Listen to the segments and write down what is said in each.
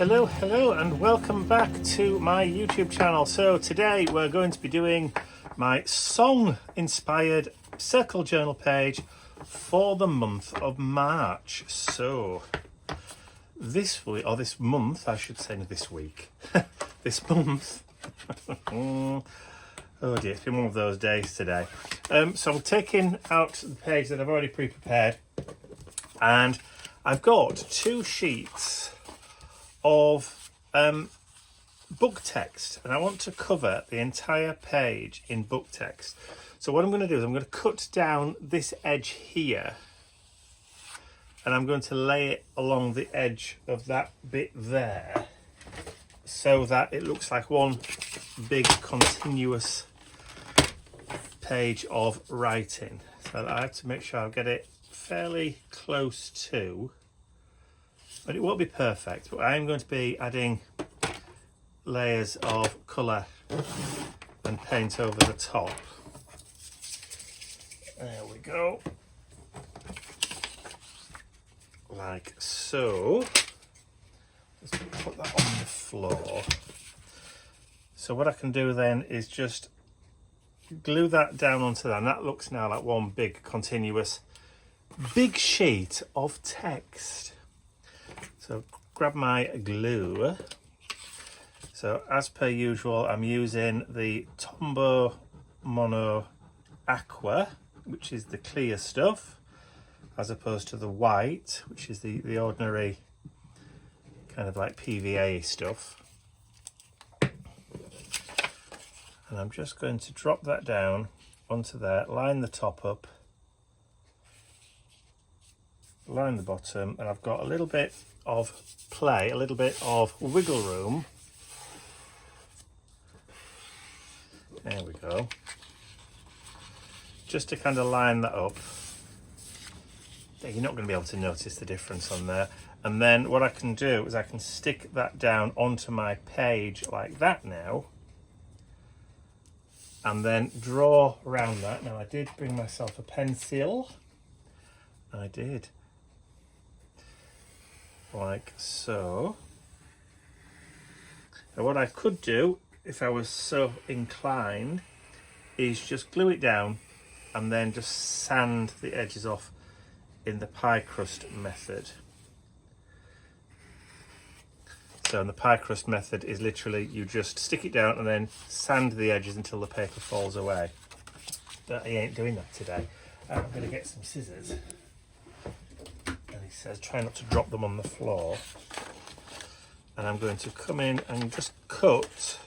Hello and welcome back to my YouTube channel. So today we're going to be doing my song inspired circle journal page for the month of March. So this week, or this month I should say, this week, this month, oh dear, it's been one of those days today. So I'm taking out the page that I've already pre-prepared, and I've got 2 sheets of book text, and I want to cover the entire page in book text. So what I'm going to do is I'm going to cut down this edge here, and I'm going to lay it along the edge of that bit there so that it looks like one big continuous page of writing. So I have to make sure I get it fairly close to, but it won't be perfect. But I'm going to be adding layers of colour and paint over the top. There we go, like so. Let's put that on the floor. So what I can do then is just glue that down onto that, and that looks now like one big continuous big sheet of text. So grab my glue. So as per usual, I'm using the Tombow Mono Aqua, which is the clear stuff, as opposed to the white, which is the ordinary kind of like PVA stuff. And I'm just going to drop that down onto there, line the top up, line the bottom, and I've got a little bit of play, a little bit of wiggle room. There we go. Just to kind of line that up. You're not going to be able to notice the difference on there. And then what I can do is I can stick that down onto my page like that now, and then draw around that. Now I did bring myself a pencil. I did. Like so. Now what I could do, if I was so inclined, is just glue it down and then just sand the edges off in the pie crust method. So in the pie crust method is literally you just stick it down and then sand the edges until the paper falls away. But I ain't doing that today. I'm going to get some scissors. And he says try not to drop them on the floor. And I'm going to come in and just cut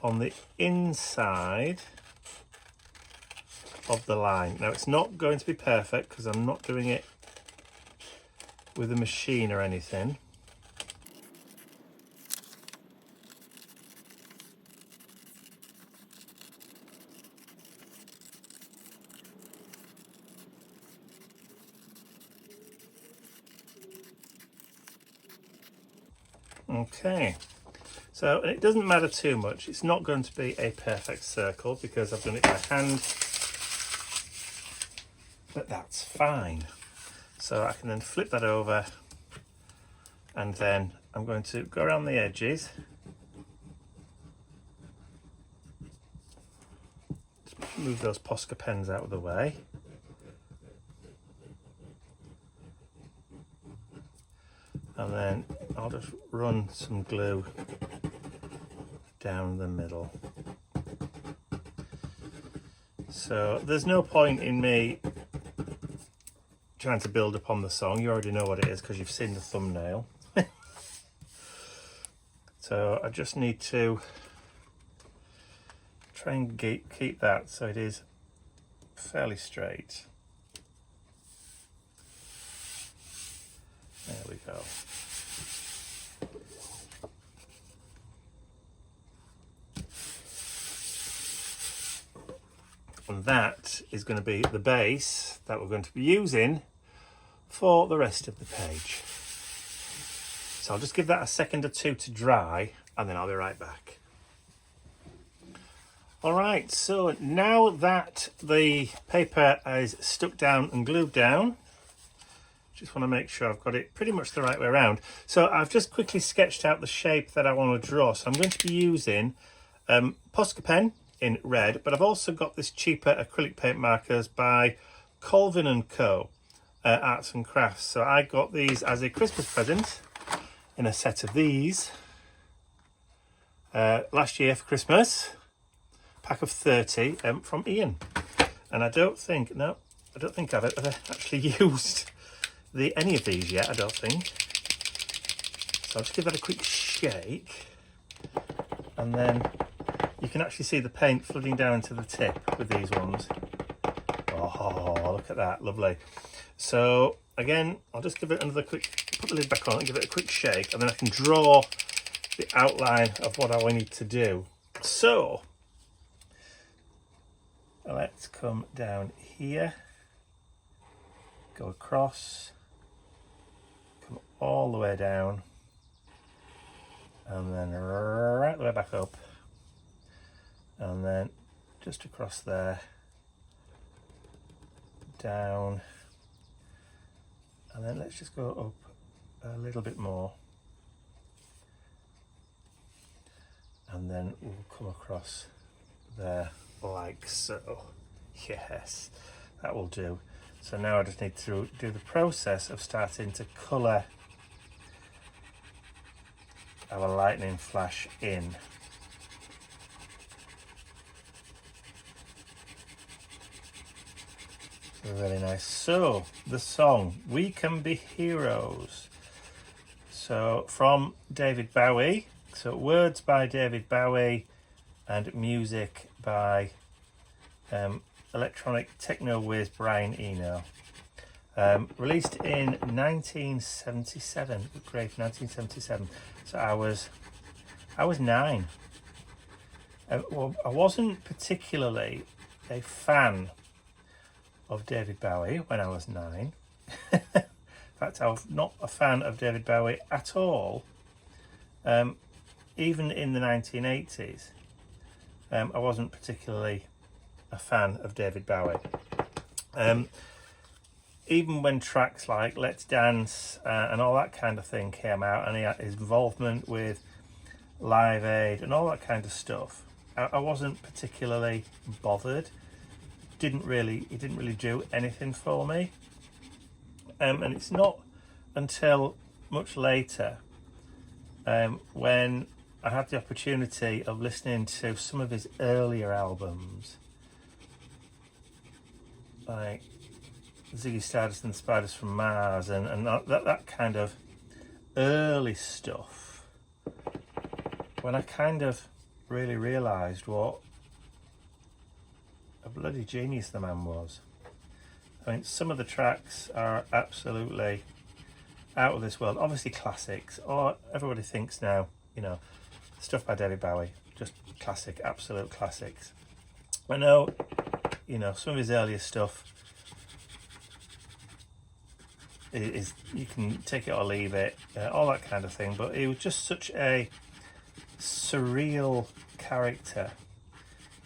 on the inside of the line. Now it's not going to be perfect because I'm not doing it with a machine or anything. Okay, so it doesn't matter too much. It's not going to be a perfect circle because I've done it by hand, but that's fine. So I can then flip that over, and then I'm going to go around the edges. Just move those Posca pens out of the way. And then I'll just run some glue down the middle. So there's no point in me trying to build upon the song. You already know what it is because you've seen the thumbnail. So I just need to try and keep that so it is fairly straight. There we go. And that is going to be the base that we're going to be using for the rest of the page. So I'll just give that a second or two to dry, and then I'll be right back. All right, so now that the paper is stuck down and glued down, Just want to make sure I've got it pretty much the right way around. So I've just quickly sketched out the shape that I want to draw. So I'm going to be using Posca pen in red, but I've also got this cheaper acrylic paint markers by Colvin & Co. Arts and Crafts. So I got these as a Christmas present in a set of these last year for Christmas. Pack of 30 from Ian. And I don't think I've ever actually used any of these yet, I don't think. So I'll just give that a quick shake, and then you can actually see the paint flooding down into the tip with these ones. Oh, look at that, lovely. So again, I'll just give it another quick, put the lid back on and give it a quick shake, and then I can draw the outline of what I need to do. So let's come down here, go across, come all the way down, and then right the way back up, and then just across there, down, and then let's just go up a little bit more, and then we'll come across there like so. Yes, that will do. So now I just need to do the process of starting to colour our lightning flash in. Really nice. So the song "We Can Be Heroes," so from David Bowie, so words by David Bowie and music by electronic techno whiz Brian Eno. Released in 1977, great, 1977. So I was 9. Well, I wasn't particularly a fan of David Bowie when I was 9. In fact, I was not a fan of David Bowie at all. Even in the 1980s, I wasn't particularly a fan of David Bowie. Even when tracks like Let's Dance and all that kind of thing came out, and he had his involvement with Live Aid and all that kind of stuff, I wasn't particularly bothered. He didn't really do anything for me. And it's not until much later when I had the opportunity of listening to some of his earlier albums, like Ziggy Stardust and the Spiders from Mars, and that kind of early stuff, when I kind of really realised what a bloody genius the man was. I mean, some of the tracks are absolutely out of this world. Obviously classics, or everybody thinks now, you know, stuff by David Bowie, just classic, absolute classics. I know, you know, some of his earlier stuff is you can take it or leave it, all that kind of thing, but he was just such a surreal character.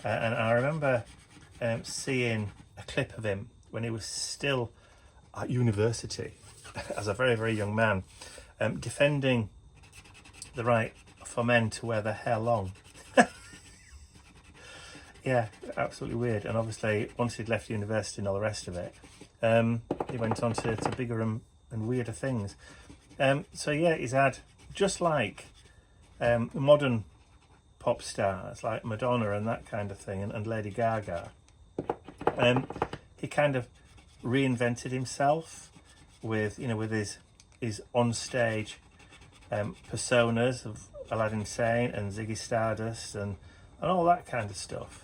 And I remember seeing a clip of him when he was still at university as a very, very young man, defending the right for men to wear their hair long. Yeah, absolutely weird. And obviously, once he'd left university and all the rest of it, he went on to bigger and weirder things. So yeah, he's had, just like modern pop stars like Madonna and that kind of thing, and Lady Gaga, he kind of reinvented himself with, you know, with his on-stage personas of Aladdin Sane and Ziggy Stardust and all that kind of stuff.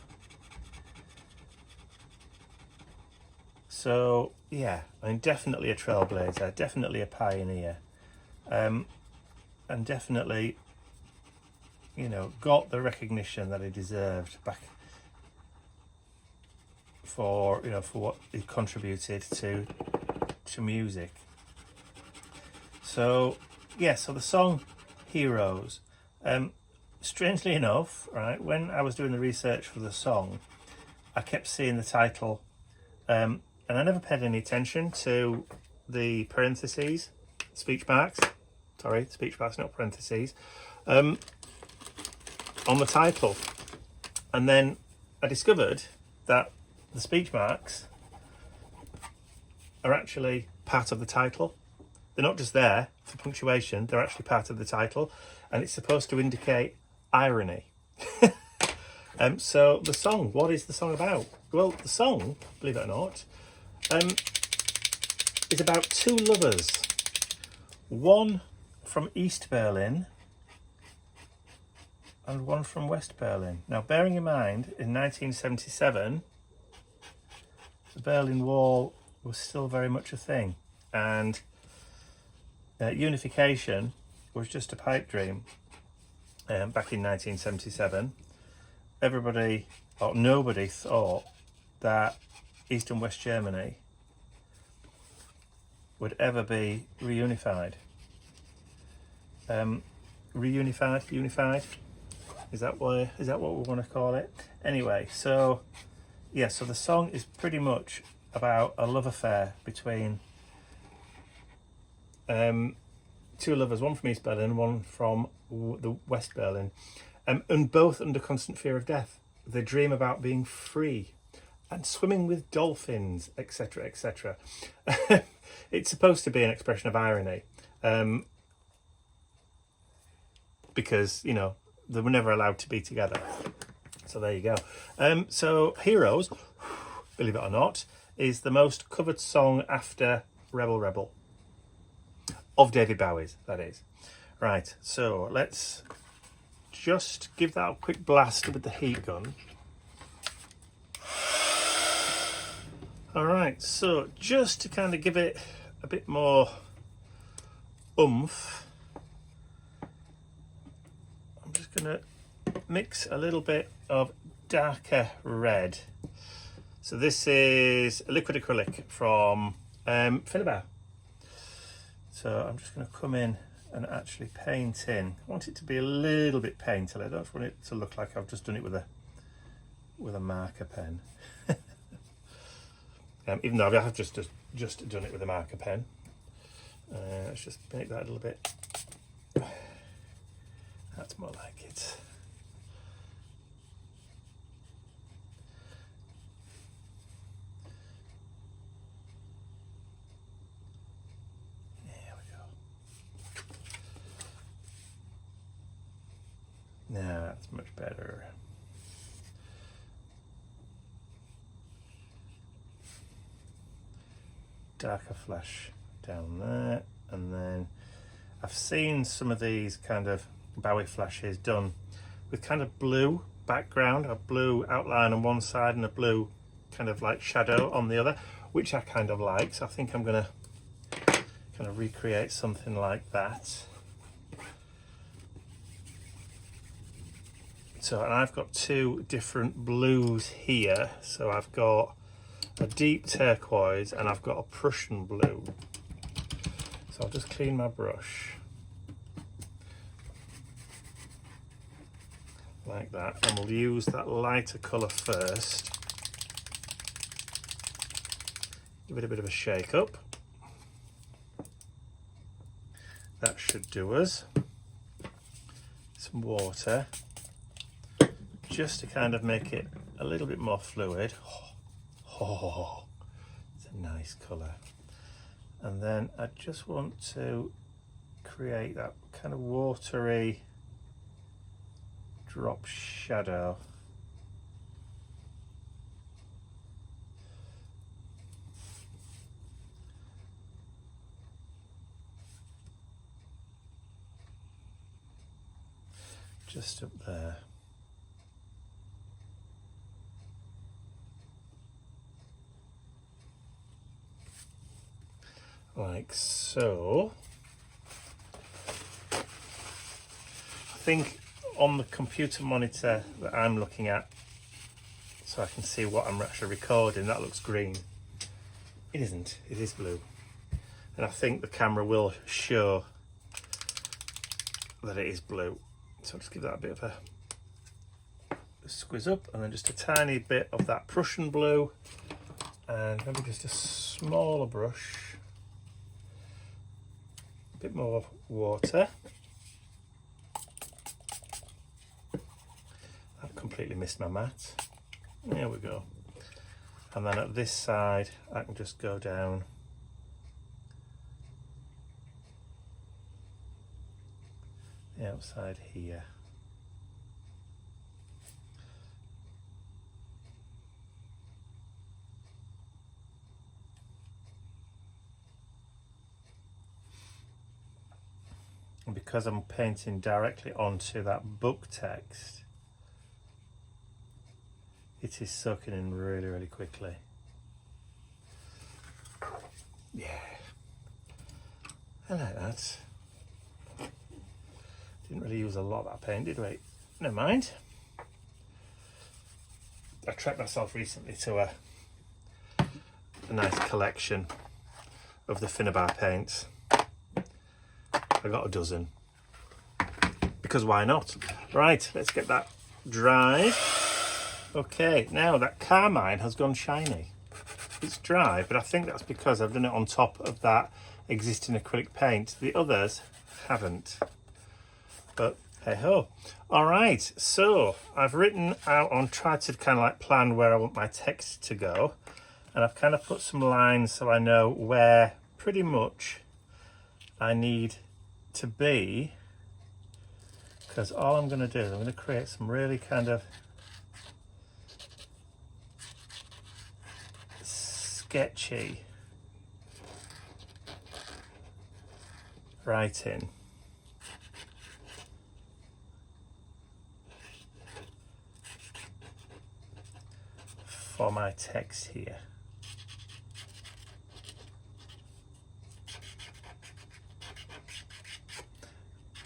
So yeah, I mean, definitely a trailblazer, definitely a pioneer, and definitely, you know, got the recognition that he deserved back for, you know, for what he contributed to music. So yeah, so the song Heroes, strangely enough, right, when I was doing the research for the song, I kept seeing the title, and I never paid any attention to the parentheses, speech marks, sorry, speech marks, not parentheses, on the title. And then I discovered that the speech marks are actually part of the title. They're not just there for punctuation, they're actually part of the title, and it's supposed to indicate irony. So the song, what is the song about? Well, the song, believe it or not, is about two lovers, one from East Berlin and one from West Berlin. Now, bearing in mind, in 1977, the Berlin Wall was still very much a thing, and unification was just a pipe dream. Back in 1977, everybody, or nobody, thought that East and West Germany would ever be reunified. Unified? Is that what we want to call it? Anyway, so yeah, so the song is pretty much about a love affair between two lovers, one from East Berlin, one from the West Berlin, and both under constant fear of death. They dream about being free and swimming with dolphins, etc., etc. It's supposed to be an expression of irony, because, you know, they were never allowed to be together. So there you go. So Heroes, believe it or not, is the most covered song after Rebel Rebel. Of David Bowie's, that is. Right, so let's just give that a quick blast with the heat gun. All right, so just to kind of give it a bit more oomph, I'm just gonna mix a little bit of darker red. So this is a liquid acrylic from Finnabair. So I'm just going to come in and actually paint in. I want it to be a little bit painterly. I don't want it to look like I've just done it with a marker pen. Even though I have just done it with a marker pen. Let's just make that a little bit. That's more like it. Now that's much better. Darker flash down there, and then I've seen some of these kind of Bowie flashes done with kind of blue background, a blue outline on one side and a blue kind of like shadow on the other, which I kind of like. So I think I'm gonna kind of recreate something like that. So, and I've got two different blues here. So I've got a deep turquoise and I've got a Prussian blue. So I'll just clean my brush like that, and we'll use that lighter colour first. Give it a bit of a shake up. That should do us. Some water, just to kind of make it a little bit more fluid. Oh, it's a nice colour. And then I just want to create that kind of watery drop shadow. Just up there. Like so. I think on the computer monitor that I'm looking at, so I can see what I'm actually recording, that looks green. It isn't, it is blue. And I think the camera will show that it is blue. So I'll just give that a bit of a squeeze up, and then just a tiny bit of that Prussian blue, and maybe just a smaller brush. A bit more water. I've completely missed my mat. There we go. And then at this side, I can just go down the outside here. And because I'm painting directly onto that book text, it is soaking in really, really quickly. Yeah, I like that. Didn't really use a lot of that paint, did we? Never mind. I treated myself recently to a nice collection of the Finnabar paints. I got a dozen, because why not? Right, let's get that dried. Okay, now that carmine has gone shiny. It's dry, but I think that's because I've done it on top of that existing acrylic paint. The others haven't, but hey ho. All right, so I've written out on, tried to kind of like plan where I want my text to go, and I've kind of put some lines so I know where pretty much I need to be, because all I'm going to do is I'm going to create some really kind of sketchy writing. For my text here.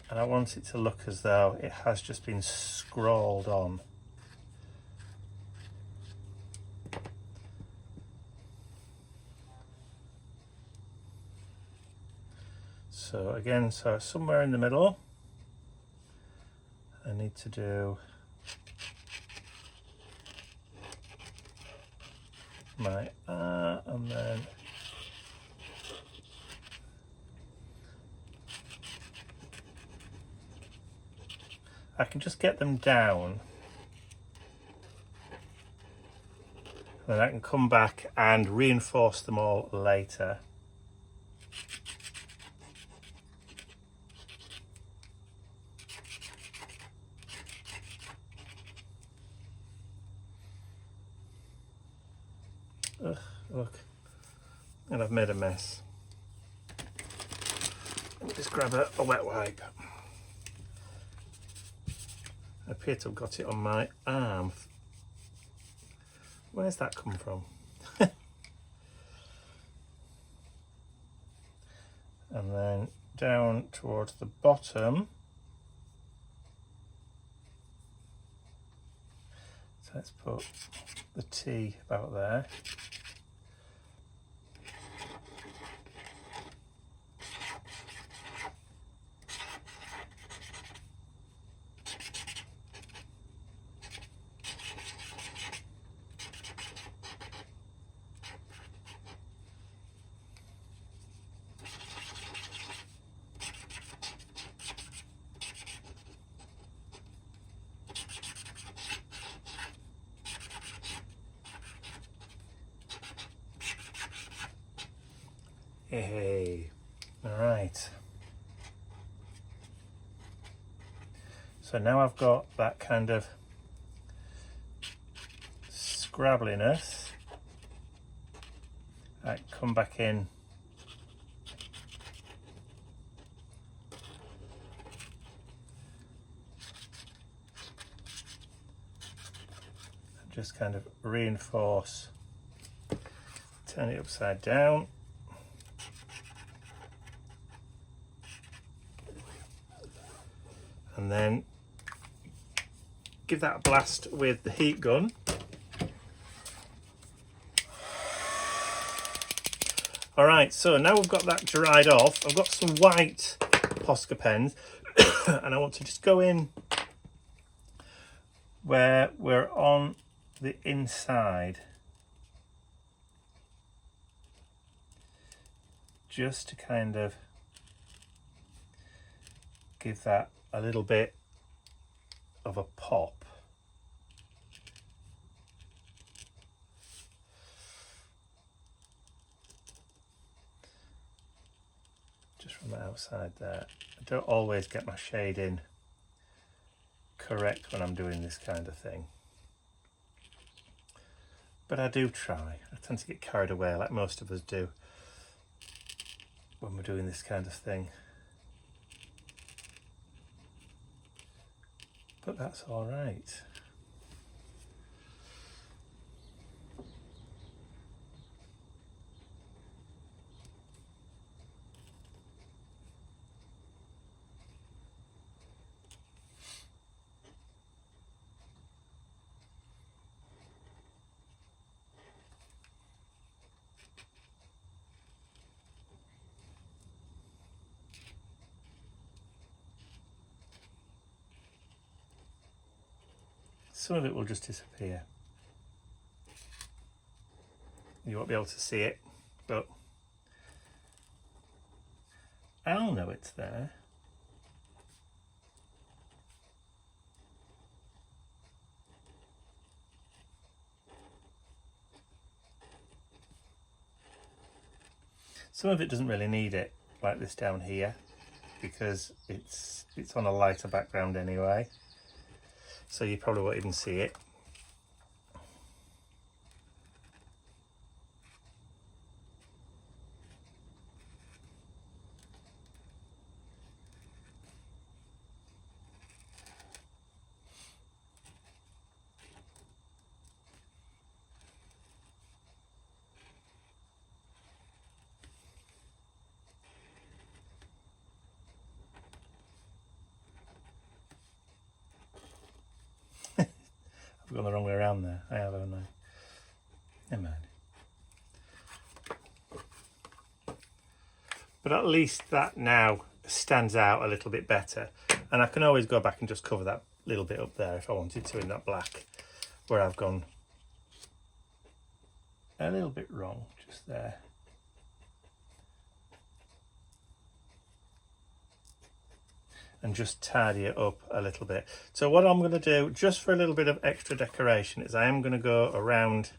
And I want it to look as though it has just been scrawled on. So again, so somewhere in the middle, I need to do my and then I can just get them down, and then I can come back and reinforce them all later. Ugh, look, and I've made a mess. Let me just grab a wet wipe. I appear to have got it on my arm. Where's that come from? And then down towards the bottom. So let's put the T about there. Hey, all right. So now I've got that kind of scrabbliness. I come back in and just kind of reinforce, turn it upside down. And then give that a blast with the heat gun. All right, so now we've got that dried off. I've got some white Posca pens and I want to just go in where we're on the inside, just to kind of give that a little bit of a pop. Just from the outside there. I don't always get my shading correct when I'm doing this kind of thing, but I do try. I tend to get carried away like most of us do when we're doing this kind of thing, but that's all right. Some of it will just disappear. You won't be able to see it, but I'll know it's there. Some of it doesn't really need it, like this down here, because it's on a lighter background anyway, so you probably won't even see it. I've gone the wrong way around there. I have, haven't I? Never mind. But at least that now stands out a little bit better. And I can always go back and just cover that little bit up there if I wanted to in that black, where I've gone a little bit wrong just there. And just tidy it up a little bit. So what I'm going to do, just for a little bit of extra decoration, is I am going to go around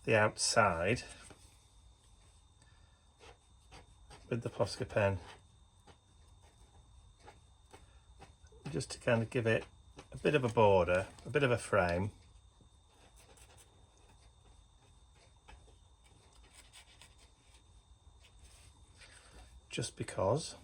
the outside with the Posca pen, just to kind of give it a bit of a border, a bit of a frame. Just because.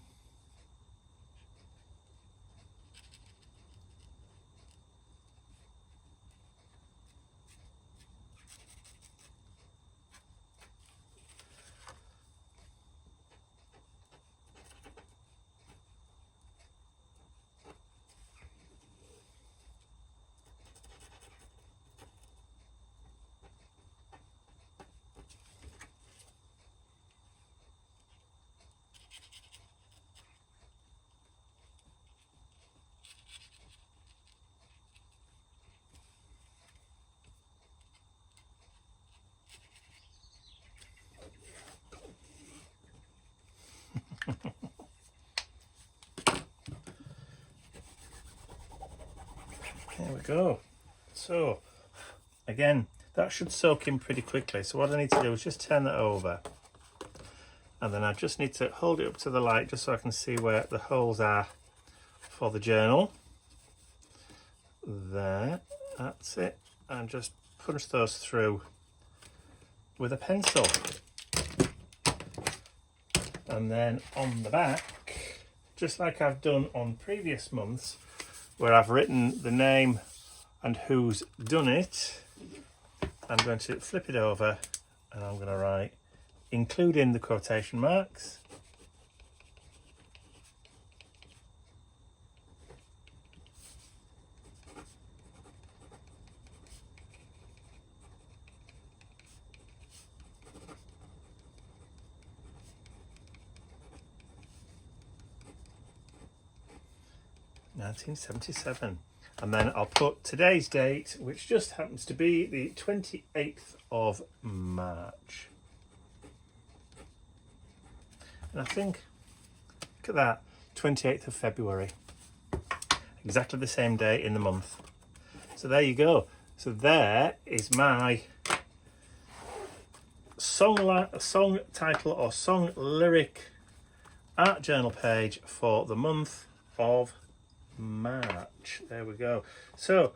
There we go. So again, that should soak in pretty quickly. So what I need to do is just turn that over, and then I just need to hold it up to the light just so I can see where the holes are for the journal. There, that's it. And just punch those through with a pencil. And then on the back, just like I've done on previous months, where I've written the name and who's done it, I'm going to flip it over and I'm going to write, including the quotation marks, (1977), and then I'll put today's date, which just happens to be the 28th of March. And I think, look at that, 28th of February. Exactly the same day in the month. So there you go. So there is my song title or song lyric art journal page for the month of March. There we go. So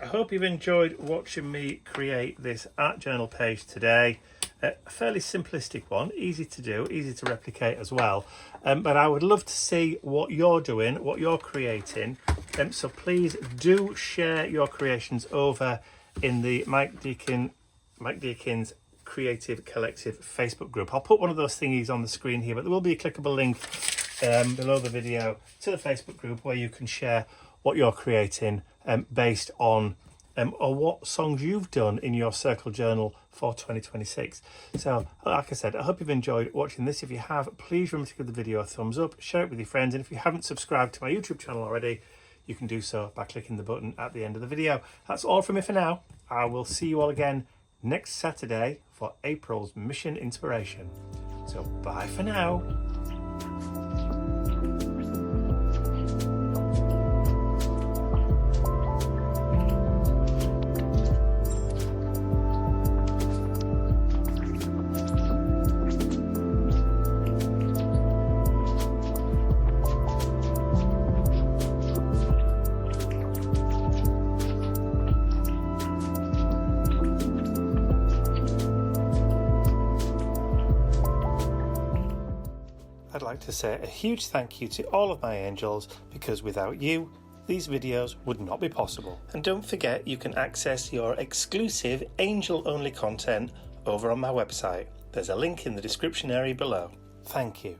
I hope you've enjoyed watching me create this art journal page today. A fairly simplistic one, easy to do, easy to replicate as well. But I would love to see what you're doing, what you're creating. So please do share your creations over in the Mike Deakin's Creative Collective Facebook group. I'll put one of those thingies on the screen here, but there will be a clickable link below the video to the Facebook group where you can share what you're creating based on or what songs you've done in your circle journal for 2026. So like I said, I hope you've enjoyed watching this. If you have, please remember to give the video a thumbs up, share it with your friends, and if you haven't subscribed to my YouTube channel already, you can do so by clicking the button at the end of the video. That's all from me for now. I will see you all again next Saturday for April's Mission Inspiration. So bye for now. I'd like to say a huge thank you to all of my angels, because without you, these videos would not be possible. And don't forget, you can access your exclusive angel-only content over on my website. There's a link in the description area below. Thank you.